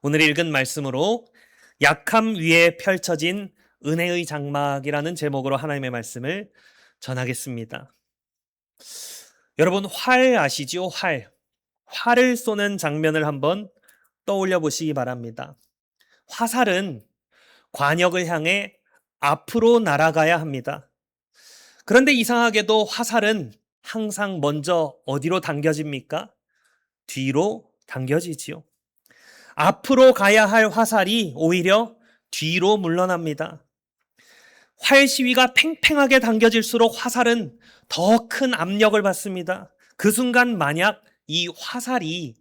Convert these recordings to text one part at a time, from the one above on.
오늘 읽은 말씀으로 약함 위에 펼쳐진 은혜의 장막이라는 제목으로 하나님의 말씀을 전하겠습니다. 여러분, 활 아시죠? 활을 쏘는 장면을 한번 떠올려 보시기 바랍니다. 화살은 관역을 향해 앞으로 날아가야 합니다. 그런데 이상하게도 화살은 항상 먼저 어디로 당겨집니까? 뒤로 당겨지지요. 앞으로 가야 할 화살이 오히려 뒤로 물러납니다. 활 시위가 팽팽하게 당겨질수록 화살은 더 큰 압력을 받습니다. 그 순간 만약 이 화살이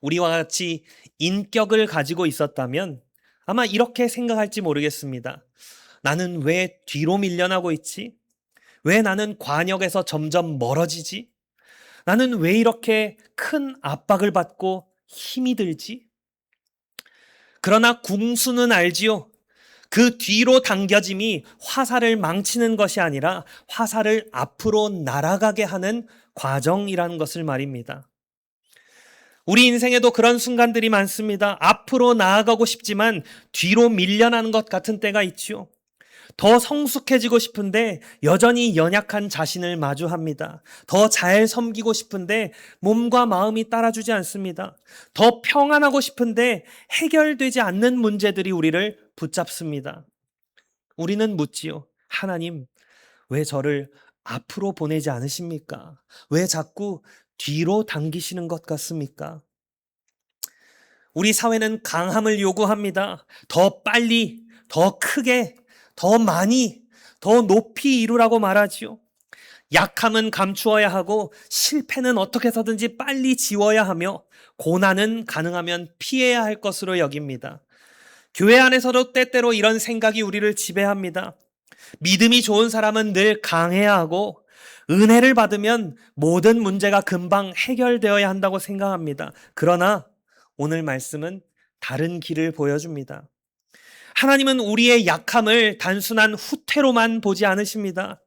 우리와 같이 인격을 가지고 있었다면 아마 이렇게 생각할지 모르겠습니다. 나는 왜 뒤로 밀려나고 있지? 왜 나는 관역에서 점점 멀어지지? 나는 왜 이렇게 큰 압박을 받고 힘이 들지? 그러나 궁수는 알지요. 그 뒤로 당겨짐이 화살을 망치는 것이 아니라 화살을 앞으로 날아가게 하는 과정이라는 것을 말입니다. 우리 인생에도 그런 순간들이 많습니다. 앞으로 나아가고 싶지만 뒤로 밀려나는 것 같은 때가 있지요. 더 성숙해지고 싶은데 여전히 연약한 자신을 마주합니다. 더 잘 섬기고 싶은데 몸과 마음이 따라주지 않습니다. 더 평안하고 싶은데 해결되지 않는 문제들이 우리를 붙잡습니다. 우리는 묻지요. 하나님, 왜 저를 앞으로 보내지 않으십니까? 왜 자꾸 뒤로 당기시는 것 같습니까? 우리 사회는 강함을 요구합니다. 더 빨리, 더 크게, 더 많이, 더 높이 이루라고 말하지요. 약함은 감추어야 하고 실패는 어떻게 해서든지 빨리 지워야 하며 고난은 가능하면 피해야 할 것으로 여깁니다. 교회 안에서도 때때로 이런 생각이 우리를 지배합니다. 믿음이 좋은 사람은 늘 강해야 하고 은혜를 받으면 모든 문제가 금방 해결되어야 한다고 생각합니다. 그러나 오늘 말씀은 다른 길을 보여줍니다. 하나님은 우리의 약함을 단순한 후퇴로만 보지 않으십니다.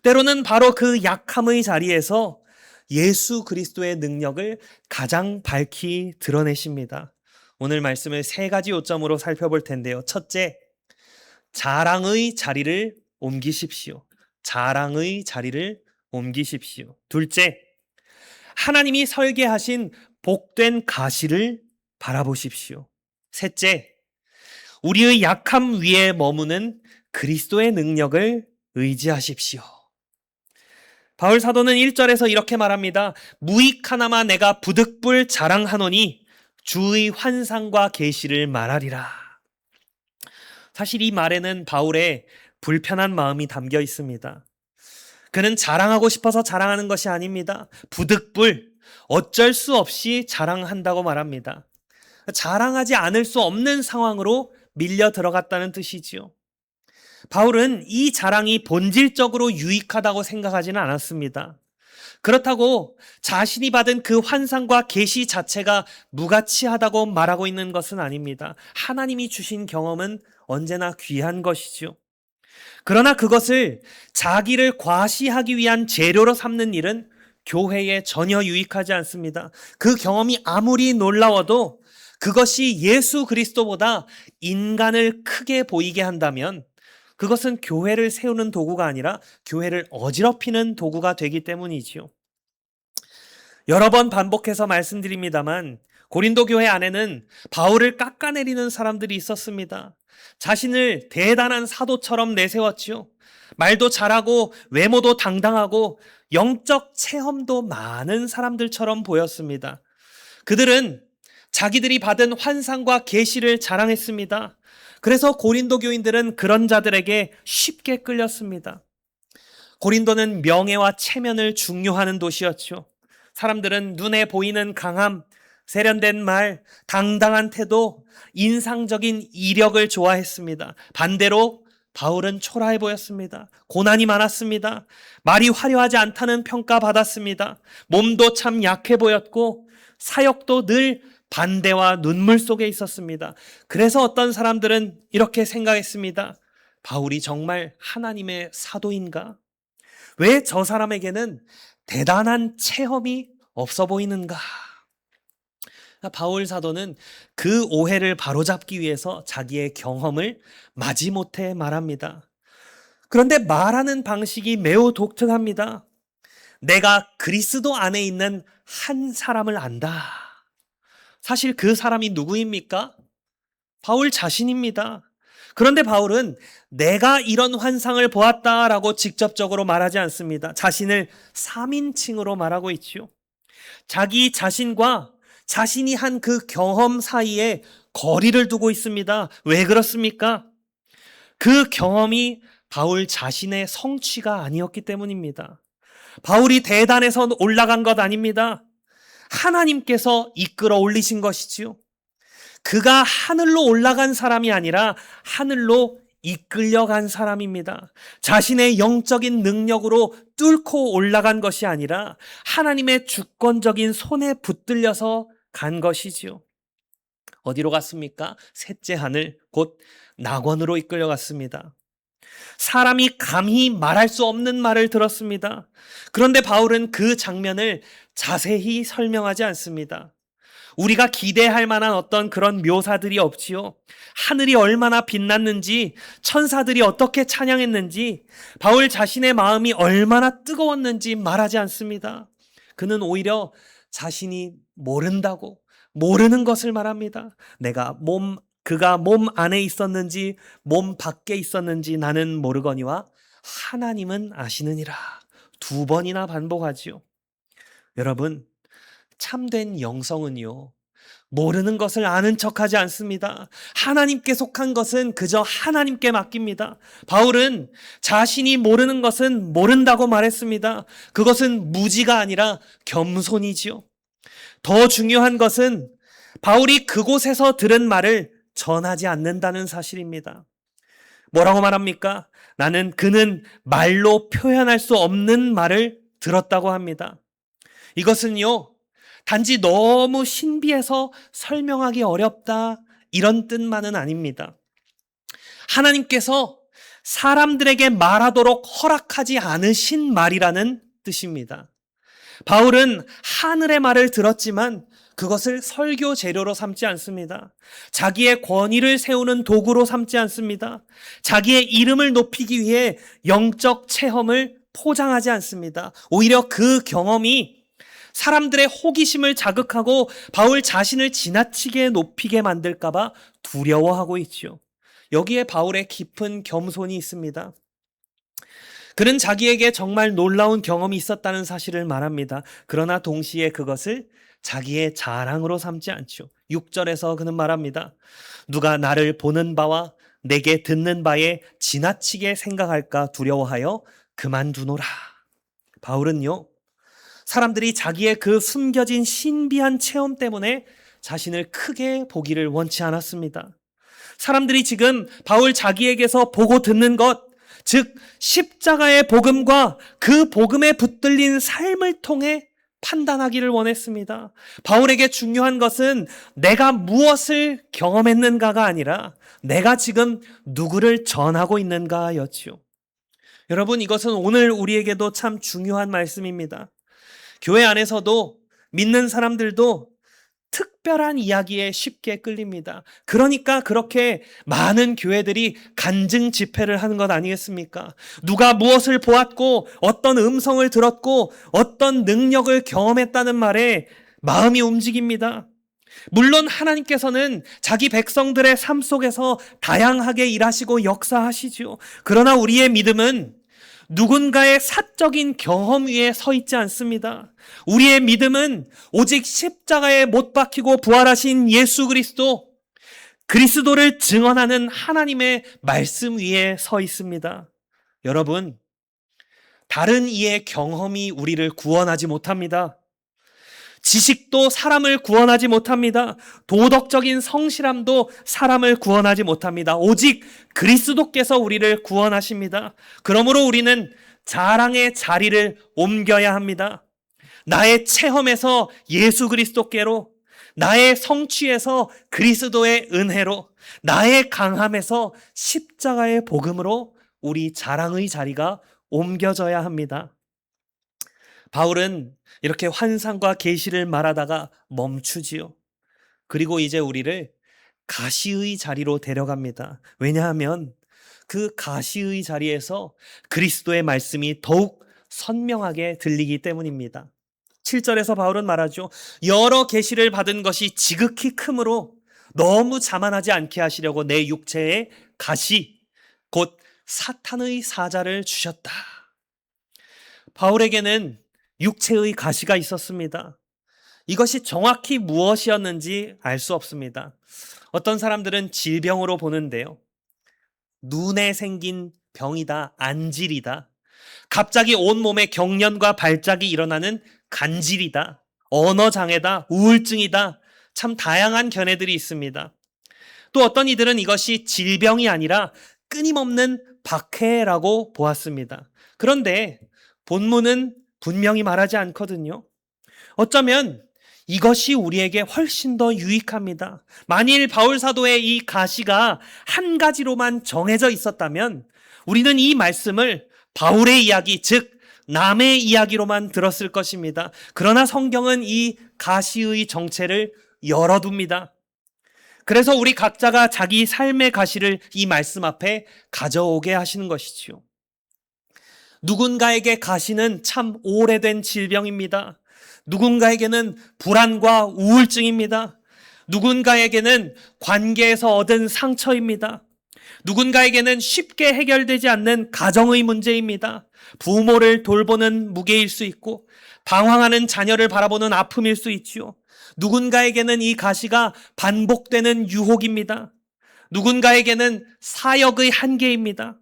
때로는 바로 그 약함의 자리에서 예수 그리스도의 능력을 가장 밝히 드러내십니다. 오늘 말씀을 세 가지 요점으로 살펴볼 텐데요. 첫째, 자랑의 자리를 옮기십시오. 자랑의 자리를 옮기십시오. 둘째, 하나님이 설계하신 복된 가시를 바라보십시오. 셋째, 우리의 약함 위에 머무는 그리스도의 능력을 의지하십시오. 바울 사도는 1절에서 이렇게 말합니다. 무익 하나마 내가 부득불 자랑하노니 주의 환상과 계시를 말하리라. 사실 이 말에는 바울의 불편한 마음이 담겨 있습니다. 그는 자랑하고 싶어서 자랑하는 것이 아닙니다. 부득불, 어쩔 수 없이 자랑한다고 말합니다. 자랑하지 않을 수 없는 상황으로 밀려 들어갔다는 뜻이지요. 바울은 이 자랑이 본질적으로 유익하다고 생각하지는 않았습니다. 그렇다고 자신이 받은 그 환상과 계시 자체가 무가치하다고 말하고 있는 것은 아닙니다. 하나님이 주신 경험은 언제나 귀한 것이죠. 그러나 그것을 자기를 과시하기 위한 재료로 삼는 일은 교회에 전혀 유익하지 않습니다. 그 경험이 아무리 놀라워도 그것이 예수 그리스도보다 인간을 크게 보이게 한다면 그것은 교회를 세우는 도구가 아니라 교회를 어지럽히는 도구가 되기 때문이지요. 여러 번 반복해서 말씀드립니다만 고린도 교회 안에는 바울을 깎아내리는 사람들이 있었습니다. 자신을 대단한 사도처럼 내세웠지요. 말도 잘하고 외모도 당당하고 영적 체험도 많은 사람들처럼 보였습니다. 그들은 자기들이 받은 환상과 계시를 자랑했습니다. 그래서 고린도 교인들은 그런 자들에게 쉽게 끌렸습니다. 고린도는 명예와 체면을 중요하는 도시였죠. 사람들은 눈에 보이는 강함, 세련된 말, 당당한 태도, 인상적인 이력을 좋아했습니다. 반대로 바울은 초라해 보였습니다. 고난이 많았습니다. 말이 화려하지 않다는 평가받았습니다. 몸도 참 약해 보였고 사역도 늘 반대와 눈물 속에 있었습니다. 그래서 어떤 사람들은 이렇게 생각했습니다. 바울이 정말 하나님의 사도인가? 왜 저 사람에게는 대단한 체험이 없어 보이는가? 바울 사도는 그 오해를 바로잡기 위해서 자기의 경험을 마지못해 말합니다. 그런데 말하는 방식이 매우 독특합니다. 내가 그리스도 안에 있는 한 사람을 안다. 사실 그 사람이 누구입니까? 바울 자신입니다. 그런데 바울은 내가 이런 환상을 보았다라고 직접적으로 말하지 않습니다. 자신을 3인칭으로 말하고 있지요. 자기 자신과 자신이 한 그 경험 사이에 거리를 두고 있습니다. 왜 그렇습니까? 그 경험이 바울 자신의 성취가 아니었기 때문입니다. 바울이 대단해서 올라간 것 아닙니다. 하나님께서 이끌어 올리신 것이지요. 그가 하늘로 올라간 사람이 아니라 하늘로 이끌려간 사람입니다. 자신의 영적인 능력으로 뚫고 올라간 것이 아니라 하나님의 주권적인 손에 붙들려서 간 것이지요. 어디로 갔습니까? 셋째 하늘, 곧 낙원으로 이끌려갔습니다. 사람이 감히 말할 수 없는 말을 들었습니다. 그런데 바울은 그 장면을 자세히 설명하지 않습니다. 우리가 기대할 만한 어떤 그런 묘사들이 없지요. 하늘이 얼마나 빛났는지, 천사들이 어떻게 찬양했는지, 바울 자신의 마음이 얼마나 뜨거웠는지 말하지 않습니다. 그는 오히려 자신이 모른다고, 모르는 것을 말합니다. 그가 몸 안에 있었는지 몸 밖에 있었는지 나는 모르거니와 하나님은 아시느니라. 2번이나 반복하지요. 여러분, 참된 영성은요, 모르는 것을 아는 척하지 않습니다. 하나님께 속한 것은 그저 하나님께 맡깁니다. 바울은 자신이 모르는 것은 모른다고 말했습니다. 그것은 무지가 아니라 겸손이지요. 더 중요한 것은 바울이 그곳에서 들은 말을 전하지 않는다는 사실입니다. 뭐라고 말합니까? 그는 말로 표현할 수 없는 말을 들었다고 합니다. 이것은요, 단지 너무 신비해서 설명하기 어렵다, 이런 뜻만은 아닙니다. 하나님께서 사람들에게 말하도록 허락하지 않으신 말이라는 뜻입니다. 바울은 하늘의 말을 들었지만 그것을 설교 재료로 삼지 않습니다. 자기의 권위를 세우는 도구로 삼지 않습니다. 자기의 이름을 높이기 위해 영적 체험을 포장하지 않습니다. 오히려 그 경험이 사람들의 호기심을 자극하고 바울 자신을 지나치게 높이게 만들까봐 두려워하고 있죠. 여기에 바울의 깊은 겸손이 있습니다. 그는 자기에게 정말 놀라운 경험이 있었다는 사실을 말합니다. 그러나 동시에 그것을 자기의 자랑으로 삼지 않죠. 6절에서 그는 말합니다. 누가 나를 보는 바와 내게 듣는 바에 지나치게 생각할까 두려워하여 그만두노라. 바울은요, 사람들이 자기의 그 숨겨진 신비한 체험 때문에 자신을 크게 보기를 원치 않았습니다. 사람들이 지금 바울 자기에게서 보고 듣는 것, 즉 십자가의 복음과 그 복음에 붙들린 삶을 통해 판단하기를 원했습니다. 바울에게 중요한 것은 내가 무엇을 경험했는가가 아니라 내가 지금 누구를 전하고 있는가였지요. 여러분, 이것은 오늘 우리에게도 참 중요한 말씀입니다. 교회 안에서도 믿는 사람들도 특별한 이야기에 쉽게 끌립니다. 그러니까 그렇게 많은 교회들이 간증 집회를 하는 것 아니겠습니까? 누가 무엇을 보았고 어떤 음성을 들었고 어떤 능력을 경험했다는 말에 마음이 움직입니다. 물론 하나님께서는 자기 백성들의 삶 속에서 다양하게 일하시고 역사하시죠. 그러나 우리의 믿음은 누군가의 사적인 경험 위에 서 있지 않습니다. 우리의 믿음은 오직 십자가에 못 박히고 부활하신 예수 그리스도를 증언하는 하나님의 말씀 위에 서 있습니다. 여러분, 다른 이의 경험이 우리를 구원하지 못합니다. 지식도 사람을 구원하지 못합니다. 도덕적인 성실함도 사람을 구원하지 못합니다. 오직 그리스도께서 우리를 구원하십니다. 그러므로 우리는 자랑의 자리를 옮겨야 합니다. 나의 체험에서 예수 그리스도께로, 나의 성취에서 그리스도의 은혜로, 나의 강함에서 십자가의 복음으로 우리 자랑의 자리가 옮겨져야 합니다. 바울은 이렇게 환상과 계시를 말하다가 멈추지요. 그리고 이제 우리를 가시의 자리로 데려갑니다. 왜냐하면 그 가시의 자리에서 그리스도의 말씀이 더욱 선명하게 들리기 때문입니다. 7절에서 바울은 말하죠. 여러 계시를 받은 것이 지극히 크므로 너무 자만하지 않게 하시려고 내 육체에 가시, 곧 사탄의 사자를 주셨다. 바울에게는 육체의 가시가 있었습니다. 이것이 정확히 무엇이었는지 알 수 없습니다. 어떤 사람들은 질병으로 보는데요. 눈에 생긴 병이다, 안질이다. 갑자기 온몸에 경련과 발작이 일어나는 간질이다. 언어장애다, 우울증이다. 참 다양한 견해들이 있습니다. 또 어떤 이들은 이것이 질병이 아니라 끊임없는 박해라고 보았습니다. 그런데 본문은 분명히 말하지 않거든요. 어쩌면 이것이 우리에게 훨씬 더 유익합니다. 만일 바울 사도의 이 가시가 한 가지로만 정해져 있었다면 우리는 이 말씀을 바울의 이야기, 즉 남의 이야기로만 들었을 것입니다. 그러나 성경은 이 가시의 정체를 열어둡니다. 그래서 우리 각자가 자기 삶의 가시를 이 말씀 앞에 가져오게 하시는 것이지요. 누군가에게 가시는 참 오래된 질병입니다. 누군가에게는 불안과 우울증입니다. 누군가에게는 관계에서 얻은 상처입니다. 누군가에게는 쉽게 해결되지 않는 가정의 문제입니다. 부모를 돌보는 무게일 수 있고 방황하는 자녀를 바라보는 아픔일 수 있지요. 누군가에게는 이 가시가 반복되는 유혹입니다. 누군가에게는 사역의 한계입니다.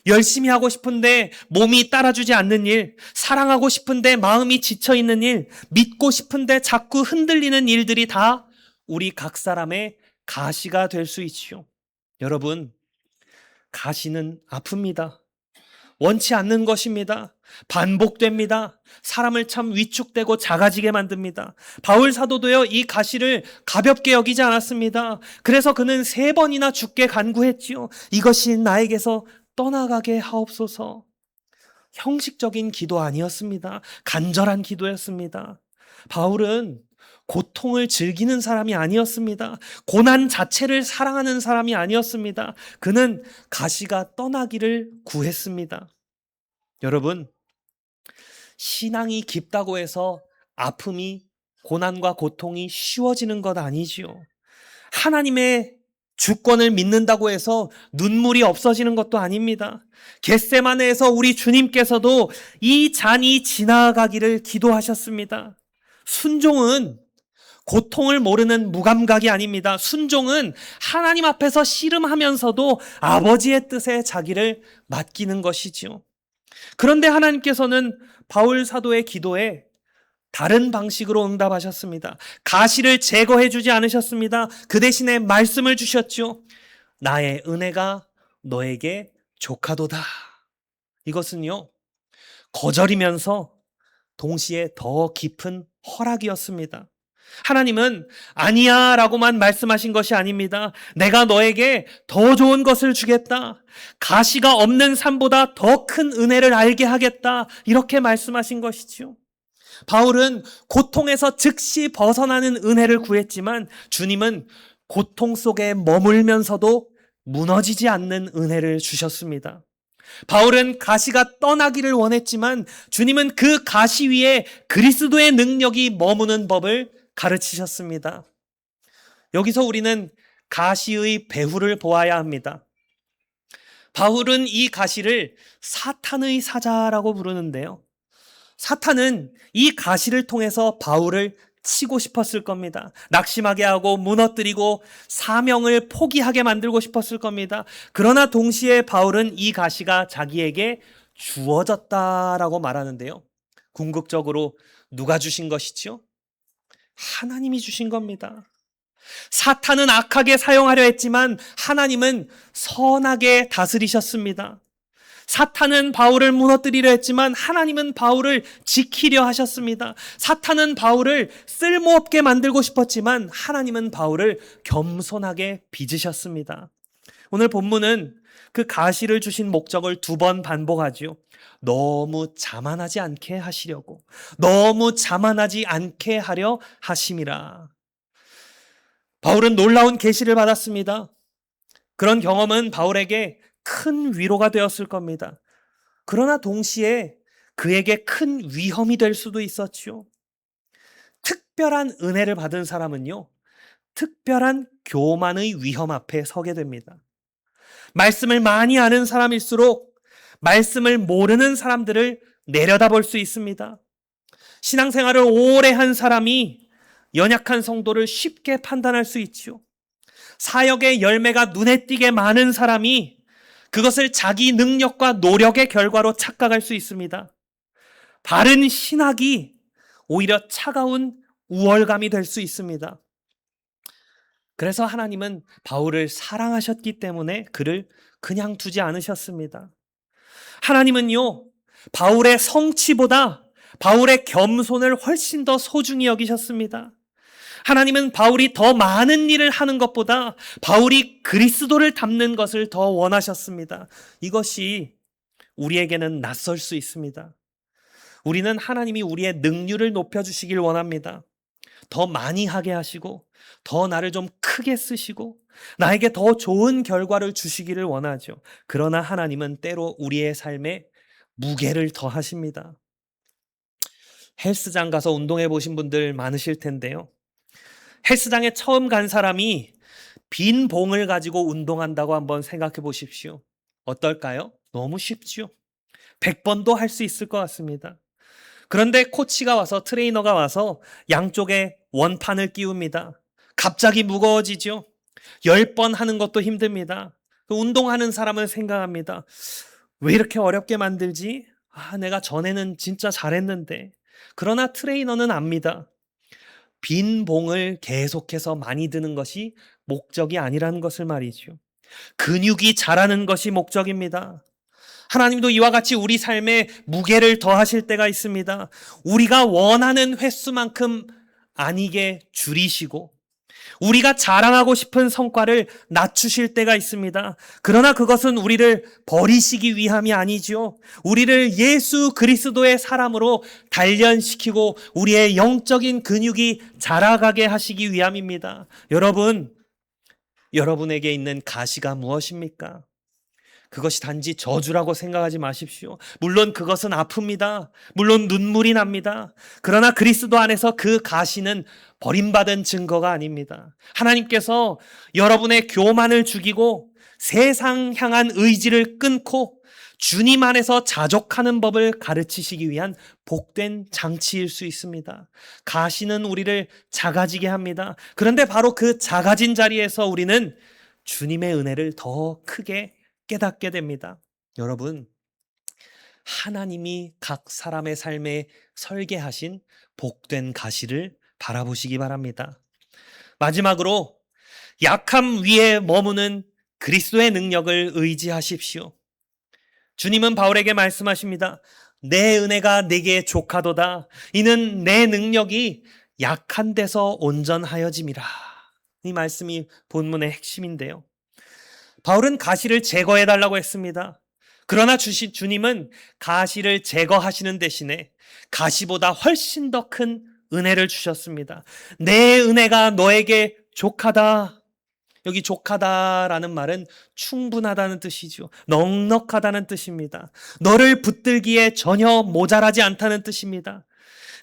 열심히 하고 싶은데 몸이 따라주지 않는 일, 사랑하고 싶은데 마음이 지쳐있는 일, 믿고 싶은데 자꾸 흔들리는 일들이 다 우리 각 사람의 가시가 될 수 있지요. 여러분, 가시는 아픕니다. 원치 않는 것입니다. 반복됩니다. 사람을 참 위축되고 작아지게 만듭니다. 바울 사도도요, 이 가시를 가볍게 여기지 않았습니다. 그래서 그는 3번이나 주께 간구했지요. 이것이 나에게서 떠나가게 하옵소서. 형식적인 기도 아니었습니다. 간절한 기도였습니다. 바울은 고통을 즐기는 사람이 아니었습니다. 고난 자체를 사랑하는 사람이 아니었습니다. 그는 가시가 떠나기를 구했습니다. 여러분, 신앙이 깊다고 해서 아픔이, 고난과 고통이 쉬워지는 것 아니지요. 하나님의 주권을 믿는다고 해서 눈물이 없어지는 것도 아닙니다. 겟세마네에서 우리 주님께서도 이 잔이 지나가기를 기도하셨습니다. 순종은 고통을 모르는 무감각이 아닙니다. 순종은 하나님 앞에서 씨름하면서도 아버지의 뜻에 자기를 맡기는 것이지요. 그런데 하나님께서는 바울 사도의 기도에 다른 방식으로 응답하셨습니다. 가시를 제거해 주지 않으셨습니다. 그 대신에 말씀을 주셨죠. 나의 은혜가 너에게 족하도다. 이것은요, 거절이면서 동시에 더 깊은 허락이었습니다. 하나님은 아니야 라고만 말씀하신 것이 아닙니다. 내가 너에게 더 좋은 것을 주겠다. 가시가 없는 삶보다 더 큰 은혜를 알게 하겠다. 이렇게 말씀하신 것이지요. 바울은 고통에서 즉시 벗어나는 은혜를 구했지만 주님은 고통 속에 머물면서도 무너지지 않는 은혜를 주셨습니다. 바울은 가시가 떠나기를 원했지만 주님은 그 가시 위에 그리스도의 능력이 머무는 법을 가르치셨습니다. 여기서 우리는 가시의 배후를 보아야 합니다. 바울은 이 가시를 사탄의 사자라고 부르는데요. 사탄은 이 가시를 통해서 바울을 치고 싶었을 겁니다. 낙심하게 하고 무너뜨리고 사명을 포기하게 만들고 싶었을 겁니다. 그러나 동시에 바울은 이 가시가 자기에게 주어졌다라고 말하는데요. 궁극적으로 누가 주신 것이죠? 하나님이 주신 겁니다. 사탄은 악하게 사용하려 했지만 하나님은 선하게 다스리셨습니다. 사탄은 바울을 무너뜨리려 했지만 하나님은 바울을 지키려 하셨습니다. 사탄은 바울을 쓸모없게 만들고 싶었지만 하나님은 바울을 겸손하게 빚으셨습니다. 오늘 본문은 그 가시를 주신 목적을 2번 반복하지요. 너무 자만하지 않게 하시려고, 너무 자만하지 않게 하려 하심이라. 바울은 놀라운 계시를 받았습니다. 그런 경험은 바울에게 큰 위로가 되었을 겁니다. 그러나 동시에 그에게 큰 위험이 될 수도 있었죠. 특별한 은혜를 받은 사람은요, 특별한 교만의 위험 앞에 서게 됩니다. 말씀을 많이 아는 사람일수록 말씀을 모르는 사람들을 내려다볼 수 있습니다. 신앙생활을 오래 한 사람이 연약한 성도를 쉽게 판단할 수 있죠. 사역의 열매가 눈에 띄게 많은 사람이 그것을 자기 능력과 노력의 결과로 착각할 수 있습니다. 바른 신학이 오히려 차가운 우월감이 될 수 있습니다. 그래서 하나님은 바울을 사랑하셨기 때문에 그를 그냥 두지 않으셨습니다. 하나님은요, 바울의 성취보다 바울의 겸손을 훨씬 더 소중히 여기셨습니다. 하나님은 바울이 더 많은 일을 하는 것보다 바울이 그리스도를 닮는 것을 더 원하셨습니다. 이것이 우리에게는 낯설 수 있습니다. 우리는 하나님이 우리의 능률을 높여주시길 원합니다. 더 많이 하게 하시고 더 나를 좀 크게 쓰시고 나에게 더 좋은 결과를 주시기를 원하죠. 그러나 하나님은 때로 우리의 삶에 무게를 더하십니다. 헬스장 가서 운동해 보신 분들 많으실 텐데요. 헬스장에 처음 간 사람이 빈 봉을 가지고 운동한다고 한번 생각해 보십시오. 어떨까요? 너무 쉽죠. 100번도 할 수 있을 것 같습니다. 그런데 코치가 와서 트레이너가 와서 양쪽에 원판을 끼웁니다. 갑자기 무거워지죠. 10번 하는 것도 힘듭니다. 운동하는 사람은 생각합니다. 왜 이렇게 어렵게 만들지? 내가 전에는 진짜 잘했는데. 그러나 트레이너는 압니다. 빈 봉을 계속해서 많이 드는 것이 목적이 아니라는 것을 말이죠. 근육이 자라는 것이 목적입니다. 하나님도 이와 같이 우리 삶에 무게를 더하실 때가 있습니다. 우리가 원하는 횟수만큼 아니게 줄이시고 우리가 자랑하고 싶은 성과를 낮추실 때가 있습니다. 그러나 그것은 우리를 버리시기 위함이 아니죠. 우리를 예수 그리스도의 사람으로 단련시키고 우리의 영적인 근육이 자라가게 하시기 위함입니다. 여러분에게 있는 가시가 무엇입니까? 그것이 단지 저주라고 생각하지 마십시오. 물론 그것은 아픕니다. 물론 눈물이 납니다. 그러나 그리스도 안에서 그 가시는 버림받은 증거가 아닙니다. 하나님께서 여러분의 교만을 죽이고 세상 향한 의지를 끊고 주님 안에서 자족하는 법을 가르치시기 위한 복된 장치일 수 있습니다. 가시는 우리를 작아지게 합니다. 그런데 바로 그 작아진 자리에서 우리는 주님의 은혜를 더 크게 깨닫게 됩니다. 여러분, 하나님이 각 사람의 삶에 설계하신 복된 가시를 바라보시기 바랍니다. 마지막으로 약함 위에 머무는 그리스도의 능력을 의지하십시오. 주님은 바울에게 말씀하십니다. 내 은혜가 내게 족하도다. 이는 내 능력이 약한 데서 온전하여짐이라. 이 말씀이 본문의 핵심인데요. 바울은 가시를 제거해달라고 했습니다. 그러나 주님은 가시를 제거하시는 대신에 가시보다 훨씬 더 큰 은혜를 주셨습니다. 내 은혜가 너에게 족하다. 여기 족하다라는 말은 충분하다는 뜻이죠. 넉넉하다는 뜻입니다. 너를 붙들기에 전혀 모자라지 않다는 뜻입니다.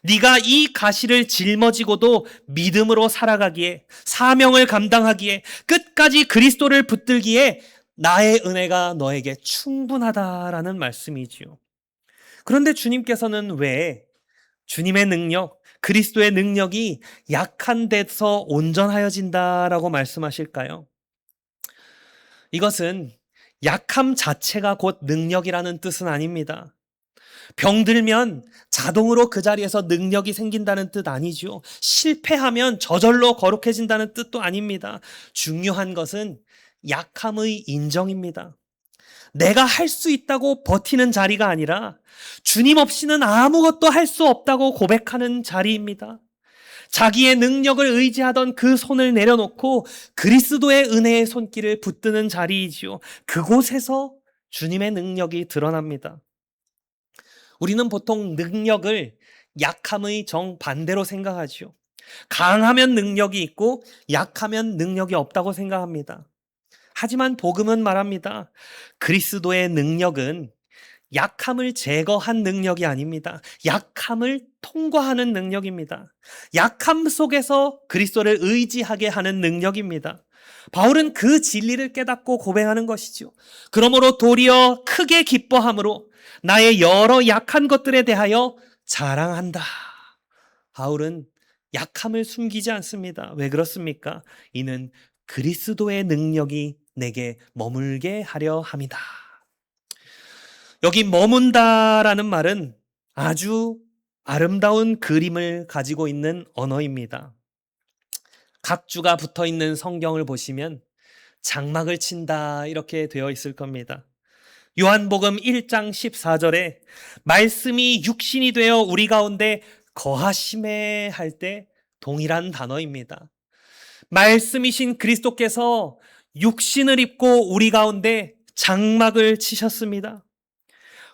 네가 이 가시를 짊어지고도 믿음으로 살아가기에, 사명을 감당하기에, 끝까지 그리스도를 붙들기에 나의 은혜가 너에게 충분하다라는 말씀이지요. 그런데 주님께서는 왜 주님의 능력, 그리스도의 능력이 약한 데서 온전하여진다라고 말씀하실까요? 이것은 약함 자체가 곧 능력이라는 뜻은 아닙니다. 병들면 자동으로 그 자리에서 능력이 생긴다는 뜻 아니죠. 실패하면 저절로 거룩해진다는 뜻도 아닙니다. 중요한 것은 약함의 인정입니다. 내가 할 수 있다고 버티는 자리가 아니라 주님 없이는 아무것도 할 수 없다고 고백하는 자리입니다. 자기의 능력을 의지하던 그 손을 내려놓고 그리스도의 은혜의 손길을 붙드는 자리이지요. 그곳에서 주님의 능력이 드러납니다. 우리는 보통 능력을 약함의 정반대로 생각하죠. 강하면 능력이 있고 약하면 능력이 없다고 생각합니다. 하지만 복음은 말합니다. 그리스도의 능력은 약함을 제거한 능력이 아닙니다. 약함을 통과하는 능력입니다. 약함 속에서 그리스도를 의지하게 하는 능력입니다. 바울은 그 진리를 깨닫고 고백하는 것이죠. 그러므로 도리어 크게 기뻐함으로 나의 여러 약한 것들에 대하여 자랑한다. 바울은 약함을 숨기지 않습니다. 왜 그렇습니까? 이는 그리스도의 능력이 내게 머물게 하려 함이다. 여기 머문다라는 말은 아주 아름다운 그림을 가지고 있는 언어입니다. 각주가 붙어 있는 성경을 보시면 장막을 친다 이렇게 되어 있을 겁니다. 요한복음 1장 14절에 말씀이 육신이 되어 우리 가운데 거하심에 할 때 동일한 단어입니다. 말씀이신 그리스도께서 육신을 입고 우리 가운데 장막을 치셨습니다.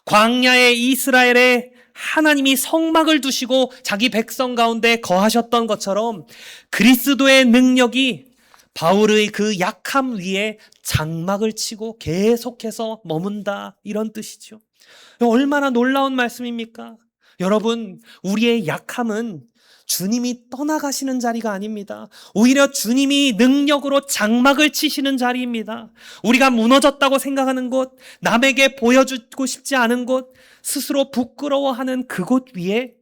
광야의 이스라엘에 하나님이 성막을 두시고 자기 백성 가운데 거하셨던 것처럼 그리스도의 능력이 바울의 그 약함 위에 장막을 치고 계속해서 머문다 이런 뜻이죠. 얼마나 놀라운 말씀입니까? 여러분, 우리의 약함은 주님이 떠나가시는 자리가 아닙니다. 오히려 주님이 능력으로 장막을 치시는 자리입니다. 우리가 무너졌다고 생각하는 곳, 남에게 보여주고 싶지 않은 곳, 스스로 부끄러워하는 그곳 위에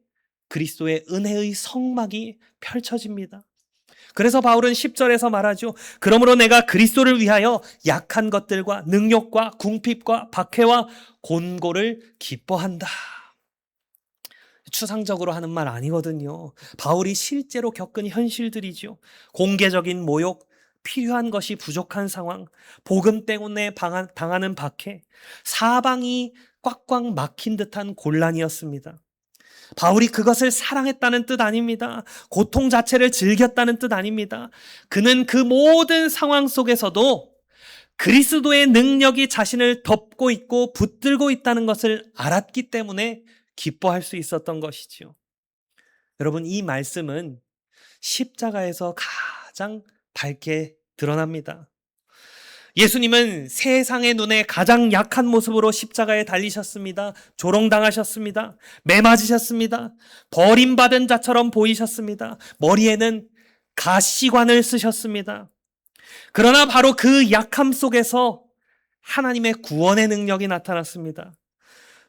그리스도의 은혜의 성막이 펼쳐집니다. 그래서 바울은 10절에서 말하죠. 그러므로 내가 그리스도를 위하여 약한 것들과 능욕과 궁핍과 박해와 곤고를 기뻐한다. 추상적으로 하는 말 아니거든요. 바울이 실제로 겪은 현실들이죠. 공개적인 모욕, 필요한 것이 부족한 상황, 복음 때문에 당하는 박해, 사방이 꽉꽉 막힌 듯한 곤란이었습니다. 바울이 그것을 사랑했다는 뜻 아닙니다. 고통 자체를 즐겼다는 뜻 아닙니다. 그는 그 모든 상황 속에서도 그리스도의 능력이 자신을 덮고 있고 붙들고 있다는 것을 알았기 때문에 기뻐할 수 있었던 것이지요. 여러분, 이 말씀은 십자가에서 가장 밝게 드러납니다. 예수님은 세상의 눈에 가장 약한 모습으로 십자가에 달리셨습니다. 조롱당하셨습니다. 매 맞으셨습니다. 버림받은 자처럼 보이셨습니다. 머리에는 가시관을 쓰셨습니다. 그러나 바로 그 약함 속에서 하나님의 구원의 능력이 나타났습니다.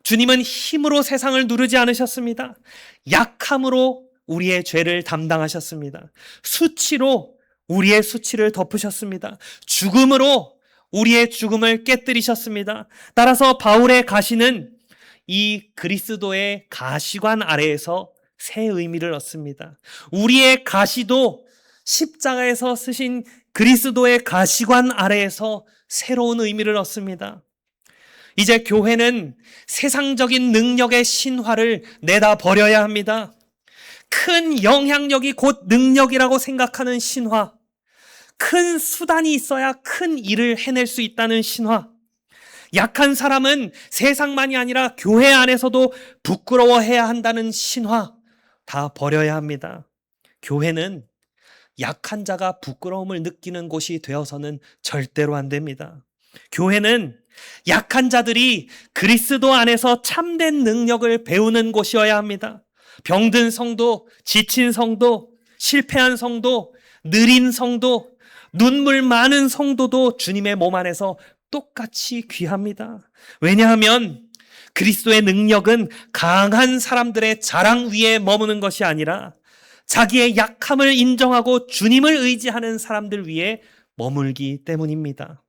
주님은 힘으로 세상을 누르지 않으셨습니다. 약함으로 우리의 죄를 담당하셨습니다. 수치로 우리의 수치를 덮으셨습니다. 죽음으로 우리의 죽음을 깨뜨리셨습니다. 따라서 바울의 가시는 이 그리스도의 가시관 아래에서 새 의미를 얻습니다. 우리의 가시도 십자가에서 쓰신 그리스도의 가시관 아래에서 새로운 의미를 얻습니다. 이제 교회는 세상적인 능력의 신화를 내다 버려야 합니다. 큰 영향력이 곧 능력이라고 생각하는 신화, 큰 수단이 있어야 큰 일을 해낼 수 있다는 신화, 약한 사람은 세상만이 아니라 교회 안에서도 부끄러워해야 한다는 신화 다 버려야 합니다. 교회는 약한 자가 부끄러움을 느끼는 곳이 되어서는 절대로 안 됩니다. 교회는 약한 자들이 그리스도 안에서 참된 능력을 배우는 곳이어야 합니다. 병든 성도, 지친 성도, 실패한 성도, 느린 성도, 눈물 많은 성도도 주님의 몸 안에서 똑같이 귀합니다. 왜냐하면 그리스도의 능력은 강한 사람들의 자랑 위에 머무는 것이 아니라 자기의 약함을 인정하고 주님을 의지하는 사람들 위에 머물기 때문입니다.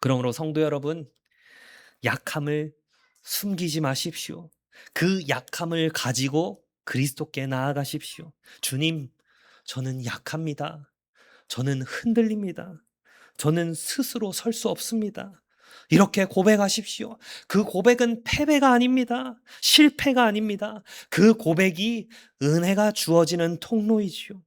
그러므로 성도 여러분, 약함을 숨기지 마십시오. 그 약함을 가지고 그리스도께 나아가십시오. 주님, 저는 약합니다. 저는 흔들립니다. 저는 스스로 설 수 없습니다. 이렇게 고백하십시오. 그 고백은 패배가 아닙니다. 실패가 아닙니다. 그 고백이 은혜가 주어지는 통로이지요.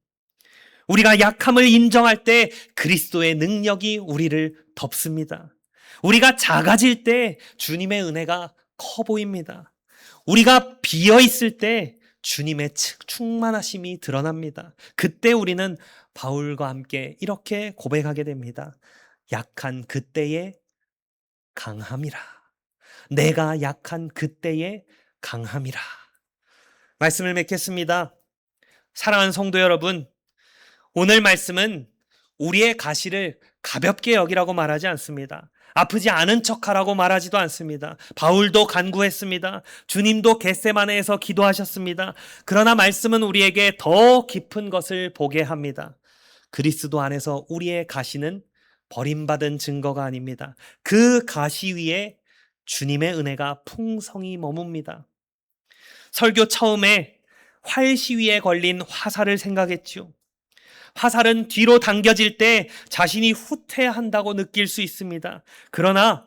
우리가 약함을 인정할 때 그리스도의 능력이 우리를 덮습니다. 우리가 작아질 때 주님의 은혜가 커 보입니다. 우리가 비어 있을 때 주님의 충만하심이 드러납니다. 그때 우리는 바울과 함께 이렇게 고백하게 됩니다. 약한 그때의 강함이라. 내가 약한 그때의 강함이라. 말씀을 맺겠습니다. 사랑하는 성도 여러분, 오늘 말씀은 우리의 가시를 가볍게 여기라고 말하지 않습니다. 아프지 않은 척하라고 말하지도 않습니다. 바울도 간구했습니다. 주님도 겟세마네에서 기도하셨습니다. 그러나 말씀은 우리에게 더 깊은 것을 보게 합니다. 그리스도 안에서 우리의 가시는 버림받은 증거가 아닙니다. 그 가시 위에 주님의 은혜가 풍성히 머뭅니다. 설교 처음에 활시위에 걸린 화살을 생각했지요. 화살은 뒤로 당겨질 때 자신이 후퇴한다고 느낄 수 있습니다. 그러나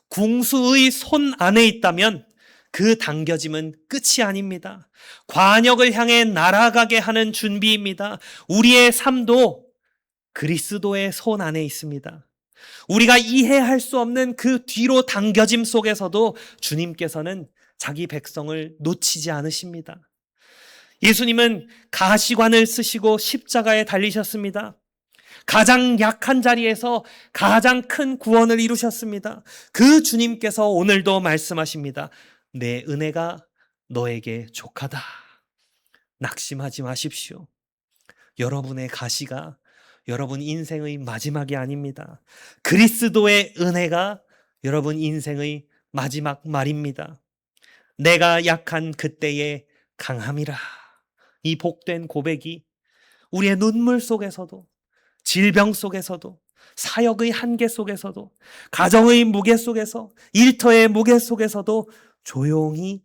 궁수의 손 안에 있다면 그 당겨짐은 끝이 아닙니다. 관역을 향해 날아가게 하는 준비입니다. 우리의 삶도 그리스도의 손 안에 있습니다. 우리가 이해할 수 없는 그 뒤로 당겨짐 속에서도 주님께서는 자기 백성을 놓치지 않으십니다. 예수님은 가시관을 쓰시고 십자가에 달리셨습니다. 가장 약한 자리에서 가장 큰 구원을 이루셨습니다. 그 주님께서 오늘도 말씀하십니다. 내 은혜가 너에게 족하다. 낙심하지 마십시오. 여러분의 가시가 여러분 인생의 마지막이 아닙니다. 그리스도의 은혜가 여러분 인생의 마지막 말입니다. 내가 약한 그때의 강함이라. 이 복된 고백이 우리의 눈물 속에서도, 질병 속에서도, 사역의 한계 속에서도, 가정의 무게 속에서, 일터의 무게 속에서도 조용히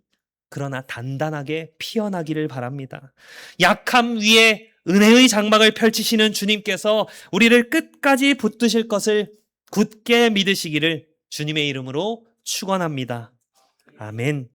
그러나 단단하게 피어나기를 바랍니다. 약함 위에 은혜의 장막을 펼치시는 주님께서 우리를 끝까지 붙드실 것을 굳게 믿으시기를 주님의 이름으로 축원합니다. 아멘.